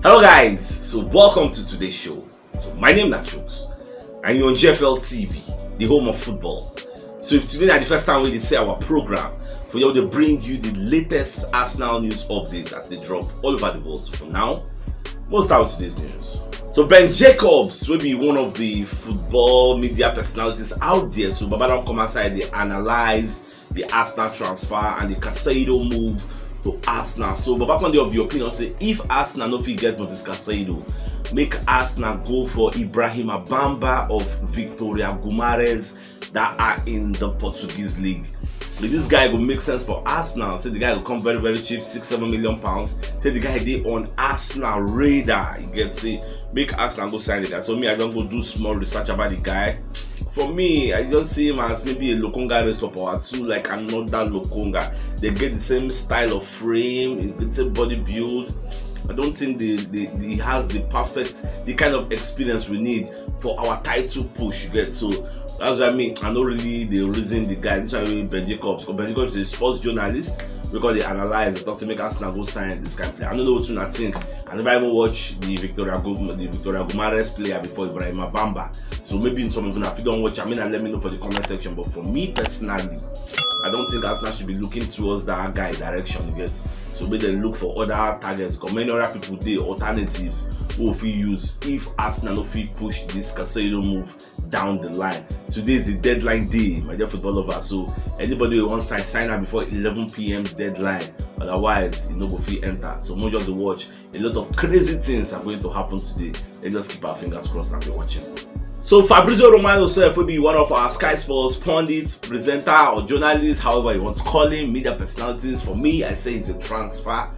Hello guys, so welcome to today's show. So my name is CHUKS and you're on GFL TV, the home of football. So if today is the first time we say our program, for you to bring you the latest Arsenal news updates as they drop all over the world. So for now, we'll start with today's news. So Ben Jacobs will be one of the football media personalities out there. So Baba don't come outside, they analyze the Arsenal transfer and the Caicedo move to Arsenal. So Baba Conde of the opinion say if Arsenal no fit get Moses Caicedo, make Arsenal go for Ibrahim Abamba of Victoria Gumares that are in the Portuguese league. But this guy will make sense for Arsenal. Say the guy will come very cheap, £6-7 million. Say the guy they on Arsenal radar. You get say make Arsenal go sign the guy. So me I don't go do small research about the guy. For me, I just see him as maybe a Lokonga rest of power too, like another Lokonga. They get the same style of frame, it's a body build. I don't think he has the kind of experience we need for our title push. You get, so that's what I mean. I know really the reason the guy. This is why I mean Ben Jacobs. Because Ben Jacobs is a sports journalist. Because they analyze, they talk to make Arsenal go sign this kind of player. I don't know what I think. I never even watched the Victoria Gumares player before Ibrahim Abamba. So maybe some of you, if you don't watch, I mean, let me know for the comment section. But for me personally, I don't think Arsenal should be looking towards that guy direction. You get, so maybe they look for other targets. Because many other people, they alternatives who will use if Arsenal no fit push this Caicedo move down the line. Today is the deadline day, my dear football lovers. So anybody who wants to sign up before 11 p.m. deadline. Otherwise, you know, go free enter. So more just to watch. A lot of crazy things are going to happen today. Let's just keep our fingers crossed and be watching. So Fabrizio Romano self will be one of our Sky Sports pundits, presenter or journalist, however you want to call him, media personalities. For me, I say he's a transfer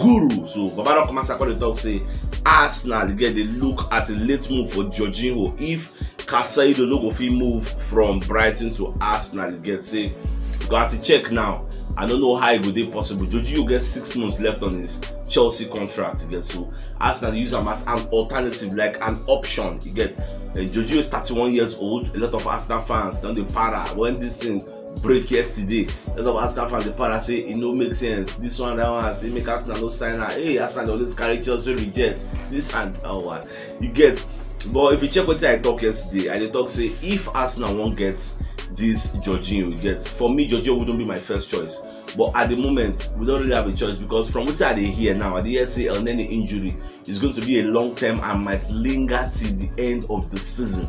guru. So Baba come and the talk say Arsenal get the look at a late move for Jorginho. If Caicedo no go fit move from Brighton to Arsenal, you get say got to check now. I don't know how it would be possible. Jorginho gets 6 months left on his Chelsea contract. You get, so Arsenal use him as an alternative, like an option. You get, Jorginho is 31 years old. A lot of Arsenal fans don't they para when this thing break yesterday. A lot of Arsenal fans they para say it no make sense. This one, that one, say make Arsenal no sign her. Hey, Arsenal always carry Chelsea reject this and that one. You get, but if you check what I talk yesterday, I talk say if Arsenal won't get this Jorginho, you get, for me Jorginho wouldn't be my first choice, but at the moment we don't really have a choice because from what I hear now, I did say El Nene injury is going to be a long term and might linger till the end of the season.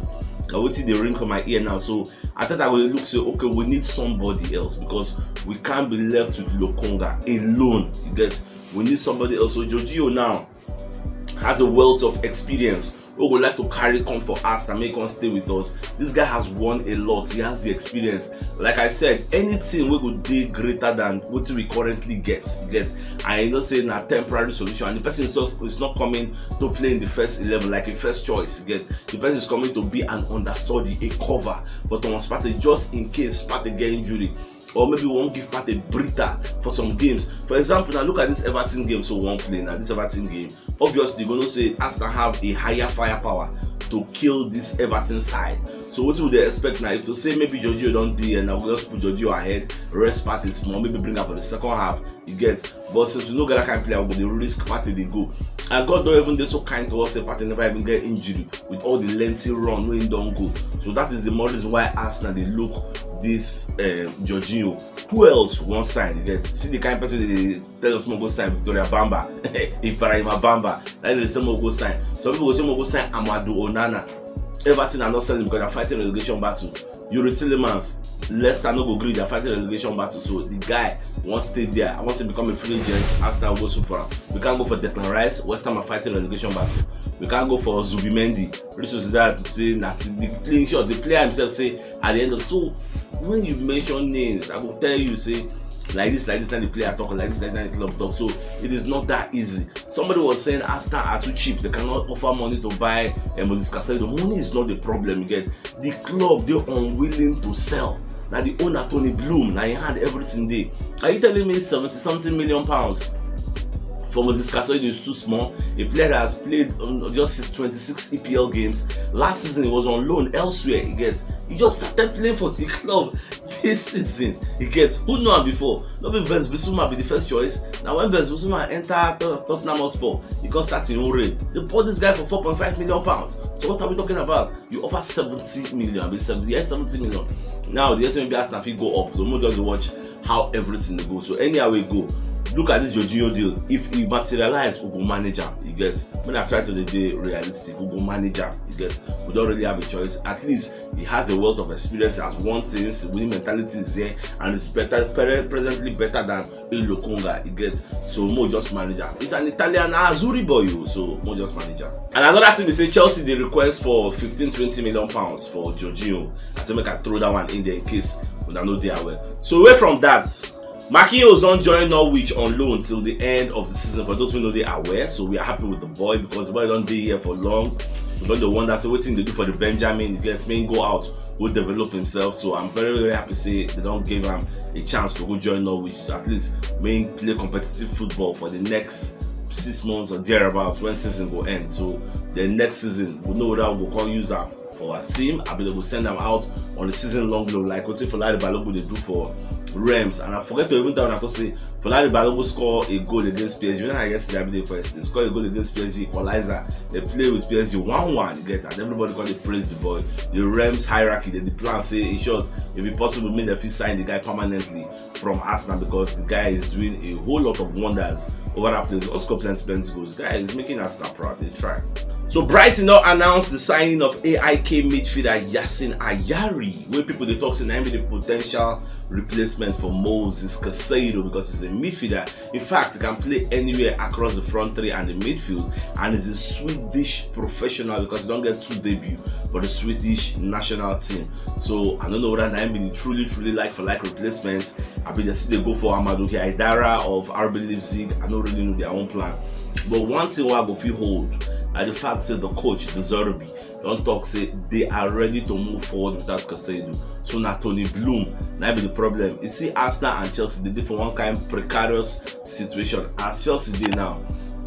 I will see the ring from my ear now, so I thought I would look say okay, we need somebody else because we can't be left with Lokonga alone. You get, we need somebody else. So Jorginho now has a wealth of experience who would like to carry come for us and make us stay with us. This guy has won a lot. He has the experience. Like I said, anything we could do greater than what we currently get. I know saying a temporary solution, and the person is not coming to play in the first 11 like a first choice. The person is coming to be an understudy, a cover for Thomas Partey just in case Partey get injury, or maybe we won't give Partey breather for some games. For example, now look at this Everton game. So one play now, this Everton game. Obviously, we're going to say Arsenal have a higher firepower to kill this Everton side. So what would they expect now? If to say maybe Jorginho don't do and now we'll just put Jorginho ahead, rest Partey small, maybe bring up for the second half, you get. But since we know that kind of player, but they risk Partey they go. And God don't even do so kind to us, say Partey never even get injury with all the lengthy run when he don't go. So that is the more reason why Arsenal they look this Jorginho. Who else won't sign? You get, see the kind of person they tell us more go sign Victoria Bamba, Ibrahim Bamba. That is the same more go sign. Some people say more go sign Amadou Onana. Everton are not selling because they're fighting relegation battle. Yuri Tillemans, Leicester no go agree, they're fighting relegation battle. So the guy wants to stay there. I want to become a free agent. Arsenal will go super. We can't go for Declan Rice. West Ham are fighting relegation battle. We can't go for Zubimendi. This is that saying that the player himself say at the end of. So when you mention names, I will tell you say like this, now the player talk, like this, now the club talk. So it is not that easy. Somebody was saying Arsenal are too cheap. They cannot offer money to buy Moses Caicedo. Money is not the problem. You get, the club they're unwilling to sell. Now the owner Tony Bloom, now he had everything there. Are you telling me 70-something million pounds for Moses Caicedo is too small. A player that has played just his 26 EPL games. Last season he was on loan elsewhere. He just started playing for the club this season. Who know him before? Not be Benz Bissouma be the first choice. Now when Benz Bissouma enter Tottenham Hotspur, he can start in own rate. They bought this guy for £4.5 million. So what are we talking about? You offer 70 million. I mean 70 million. Now the SMB Arsenal fee go up. So we'll just watch how everything goes. So anyhow we go. Look at this Jorginho deal. If he materialize, we go manage him. When I try to be realistic, we go manage him. We don't really have a choice. At least he has a wealth of experience. He has won things. The winning mentality is there, and it's presently better than a Lokonga. So more just manage him. It's an Italian Azzurri boy, so more just manage him. And another thing we say, Chelsea they request for 15-20 million pounds for Jorginho. I say make I throw that one in there in case we are not there well. So away from that, Marquinhos don't join Norwich on loan till the end of the season. For those who know, they are aware. So we are happy with the boy because the boy don't be here for long. We got the wonder. So what thing they do for the Benjamin? He gets me go out, go develop himself. So I'm very, very happy to say they don't give him a chance to go join Norwich. So at least may play competitive football for the next 6 months or thereabouts when season will end. So the next season we know that we'll call use them for our team. I'll be able to send them out on the season long loan like what if Folari Balogun they do for Rams. And I forget to even tell them to say Folari Balogun score a goal against PSG. You know, yesterday first they score a goal against PSG equalizer. They play with PSG 1-1. And everybody got to praise the boy. The Rams hierarchy, the plan say in short, if it possible, make them sign the guy permanently from Arsenal because the guy is doing a whole lot of wonders over that place. Also plenty goals. The guy is making Arsenal proud. They try. So Brighton now announced the signing of AIK midfielder Yasin Ayari, where people they talk say now be the potential replacement for Moses Caicedo because he's a midfielder. In fact, he can play anywhere across the front three and the midfield, and he's a Swedish professional because he don't get two debut for the Swedish national team. So I don't know whether that be truly like for like replacements. I mean, they go for Amadou Haidara of RB Leipzig. I don't really know their own plan, but one thing I go feel hold. And the fact that the coach, the Zerbi, don't talk say they are ready to move forward without Caicedo. So now Tony Bloom, that be the problem. You see Arsenal and Chelsea, they did for one kind of precarious situation. As Chelsea did now,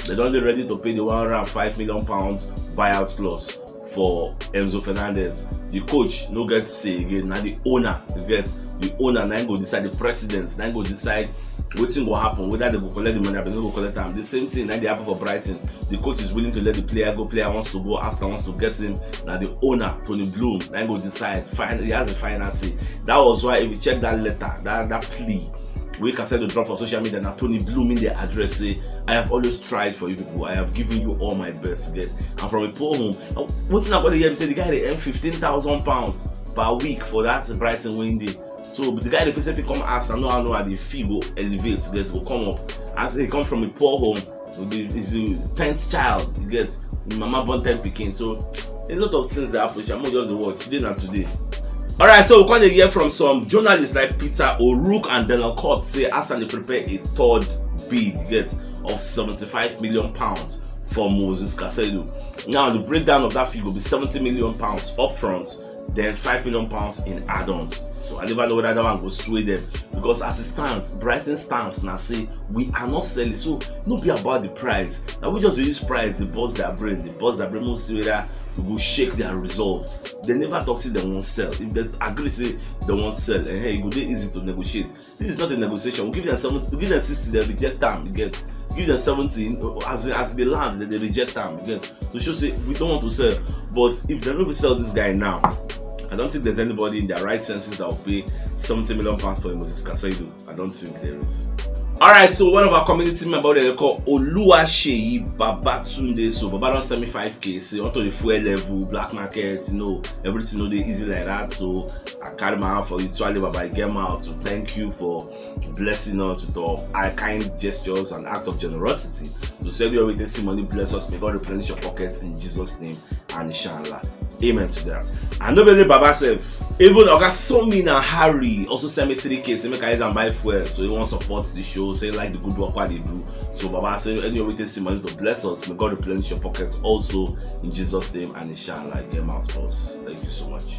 they're only ready to pay the £105 million buyout clause for Enzo Fernandez. The coach no get to say again. Now the owner, you get the owner now go decide, the president now go decide what thing will happen, whether they go collect the money or they go collect them. The same thing now they happen for Brighton. The coach is willing to let the player go. Player wants to go. Arsenal wants to get him. Now the owner Tony Bloom now go decide. He has the final say. That was why if you check that letter, that plea, we can send the drop for social media. Now Tony Bloom in the address say, I have always tried for you people. I have given you all my best. Get and from a poor home. One thing I got to hear, say the guy they earn £15,000 per week for that Brighton win day. So the guy the first if he come ask, I know how the fee will elevate, gets will come up. As he comes from a poor home, he's a 10th child, he gets mama born 10 picking. So a lot of things that happen. I'm not just the word today and today. Alright, so we're going to hear from some journalists like Peter O'Rourke and Daniel Court say Arsenal prepare a third bid of £75 million for Moses Caicedo. Now the breakdown of that figure will be £70 million up front, then £5 million in add-ons. So I never know whether that one will sway them because as it stands, Brighton stands now say we are not selling. So no be about the price. Now we just do this price, the buzz their brain, most see whether to go shake their resolve. They never talk say they won't sell. If they agree say they won't sell, and hey, it would be easy to negotiate. This is not a negotiation. We give them 70, we give them 60, they reject them. You get give them 17 as they land, they reject them. You get to show say we don't want to sell. But if they don't sell this guy now, I don't think there's anybody in their right senses that will pay £70 million for Moses Caicedo. I don't think there is. Alright, so one of our community members they call Oluwaseyi Babatunde. So Baba don't send me 5k. So onto the fuel level, black market, you know, everything they easy like that. So I carry my hand for you to Baba get out. So thank you for blessing us with all our kind gestures and acts of generosity. So send you everything, see money bless us. May God replenish your pockets in Jesus' name and inshallah. Amen to that. And nobody Baba said, even Oga Somi and Harry also send me 3k, say make I use and buy fuel. So he wants to support the show, say like the good work what they do. So Baba said, anyway, we take some money to bless us. May God replenish your pockets also in Jesus' name and inshallah. Get out for us. Thank you so much.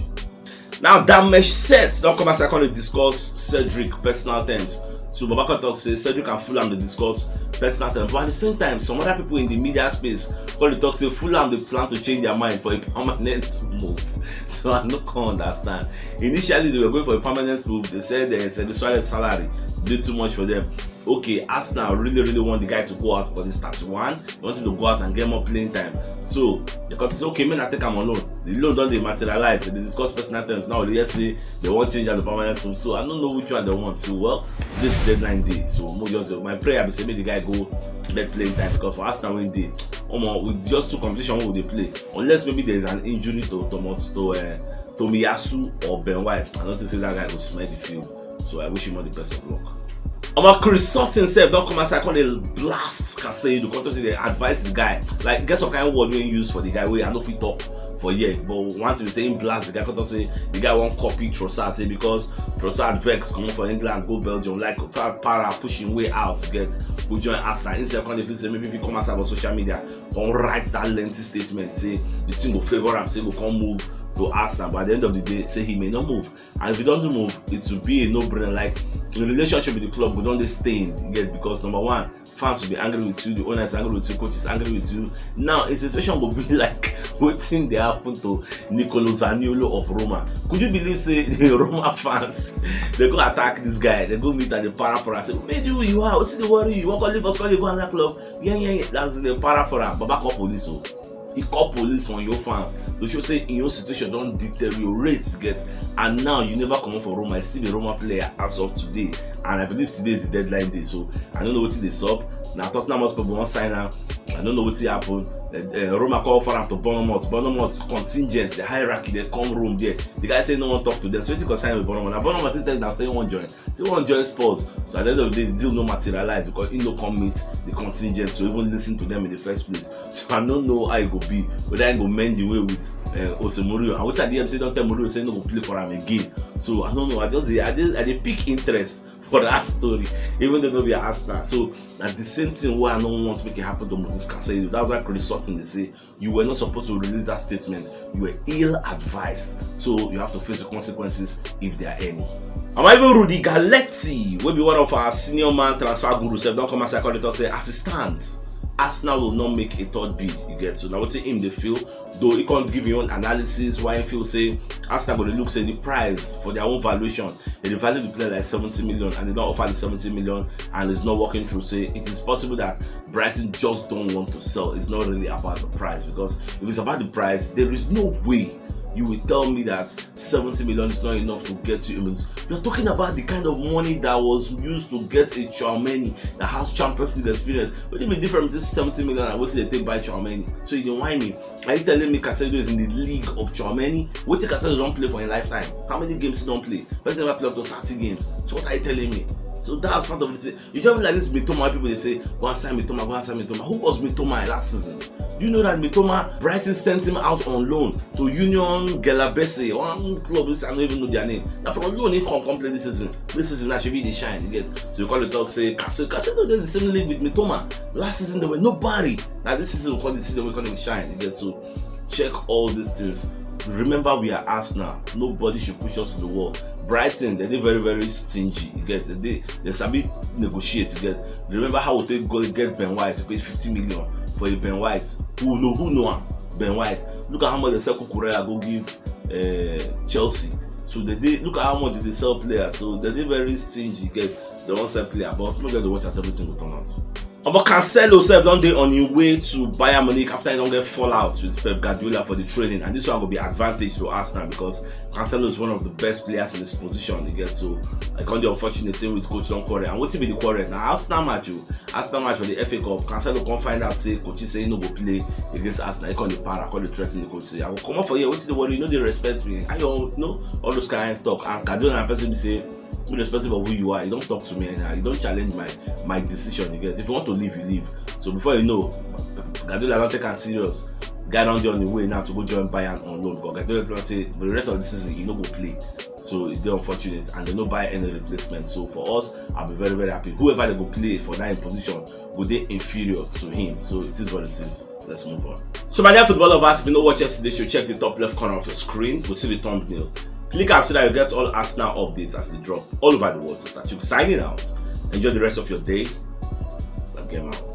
Now that mesh set, don't come as I call it discuss Cedric personal terms So Babaka talk says Cedric and Fulham they discuss personal terms, but at the same time, some other people in the media space call the talk say Fulham they plan to change their mind for a permanent move. So I don't understand. Initially they were going for a permanent move. They said the salary did too much for them. Okay, Arsenal really want the guy to go out for this 31. They want him to go out and get more playing time. So the court say, okay, I take him on loan. The loan don't they materialize. They discuss personal terms. Now they say they want change at the permanent move. So I don't know which one they want. So well, this is deadline day. So my prayer is to make the guy go get playing time, because for Arsenal when they with just two competitions will they play, unless maybe there is an injury to Tomiyasu or Ben White. I don't think that guy will smell the field. So I wish him all the best of luck. Chris Sutton said don't come outside when they blast Casado because they advise the guy. Like get some kind of word we use for the guy where I know if we talk for years, but once we say blast the guy, because say the guy won't copy Trossard, say because Trossard vex come for England, go Belgium, like para pushing way out to get who join Arsenal. Instead when they say maybe if you come outside on social media, don't write that lengthy statement, say the team will favor him, say will come move to Arsenal, but at the end of the day, say he may not move. And if he doesn't move, it will be a no-brainer. Like the relationship with the club will not stay in yet, because number one, fans will be angry with you, the owner is angry with you, coach is angry with you. Now a situation will be like what thing they happen to Nicolo Zaniolo of Roma. Could you believe say the Roma fans they go attack this guy, they go meet at the para and say, made you are, what's the worry? You walk on leave us call you go another club. Yeah, that's the para for him. Baba call police. He call police on your fans to show say in your situation don't deteriorate get, and now you never come for Roma. It's still a Roma player as of today, and I believe today is the deadline day. So I don't know what they sub. Now Tottenham must probably won't sign out. I don't know what happened. Roma call for him to Bournemouth. Bournemouth contingent, the hierarchy, they come room there. The guy say no one talk to them. So what sign with Bournemouth? Now Bournemouth tells now say he won't join. Say he won't join Spurs. So at the end of the day, the deal no materialize because he no come meet the contingent. So even listen to them in the first place. So I don't know how it go be. Whether I go mend the way with Jose Mourinho. And what at the end say don't tell Mourinho say no go play for him again. So I don't know. I just pick interest for that story, even though we are Arsenal. So at the same thing why I don't want to make it happen to Moses Casado. That's why Chris Sutton they say you were not supposed to release that statement. You were ill advised. So you have to face the consequences if there are any. And even Rudy Galetti will be one of our senior man transfer gurus. Don't come as I call it talk say as it stands, Arsenal will not make a third bid. You get so now what say him they feel, though he can't give you an analysis why he feel say Arsenal going to look say the price for their own valuation, they value the player like 70 million and they don't offer the 70 million and it's not working through. Say it is possible that Brighton just don't want to sell. It's not really about the price, because if it's about the price, there is no way you will tell me that 70 million is not enough to get you. You're talking about the kind of money that was used to get a Tchouaméni that has Champions League experience. What do you mean different with this 70 million and what did they take by Tchouaméni? So you don't mind me. Are you telling me Casado is in the league of Tchouaméni? What if Casado don't play for a lifetime? How many games he don't play? First never play up to 30 games. So what are you telling me? So that's part of it. You don't like this Mitoma people, they say, go and sign Mitoma, go and sign Mitoma. Who was Mitoma last season? Do you know that Mitoma, Brighton sent him out on loan to Union Gelabese, one club which I don't even know their name. Now from loan, he can't play this season. This season actually they shine. You get so you call the talk say Casado does the same league with Mitoma. Last season there were nobody. Now this season we call the season we call him shine. You get so check all these things. Remember we are Arsenal. Nobody should push us to the wall. Brighton, they're very stingy. You get they sabi negotiate. You get remember how we take go get Ben White to pay 50 million for a Ben White. Who know him? Ben White. Look at how much they sell Kukurea go give Chelsea. So they look at how much they sell players. So they're very stingy. You get they won't sell player, but look at the watch as everything will turn out. But Cancelo said on his way to Bayern Munich after he don't get fallout with Pep Guardiola for the training, and this one will be advantage to Arsenal because Cancelo is one of the best players in this position. You get so I can't the unfortunate thing with coach don't quarrel. And what's be the quarrel now? Arsenal match for the FA Cup. Cancelo can't find out say coach say no go play against Arsenal. He call the para, call the threatening the coach say I will come up for you. What's the worry? You know they respect me. I don't know all those kind of talk. And Guardiola and person say, irrespective of who you are, you don't talk to me anyhow. You don't challenge my decision. You get if you want to leave, you leave. So before you know, Guardiola don't take us serious. Guy down there on the way now to go join Bayern on loan because Guardiola can say the rest of the season he no go play. So it's very unfortunate and they don't buy any replacement. So for us, I'll be very happy. Whoever they go play for that position will they inferior to him. So it is what it is. Let's move on. So my dear football lovers, if you know what yesterday, should check the top left corner of your screen. We'll see the thumbnail. Click up so that you get all Arsenal updates as they drop all over the world. So start signing out. Enjoy the rest of your day. Now, get out.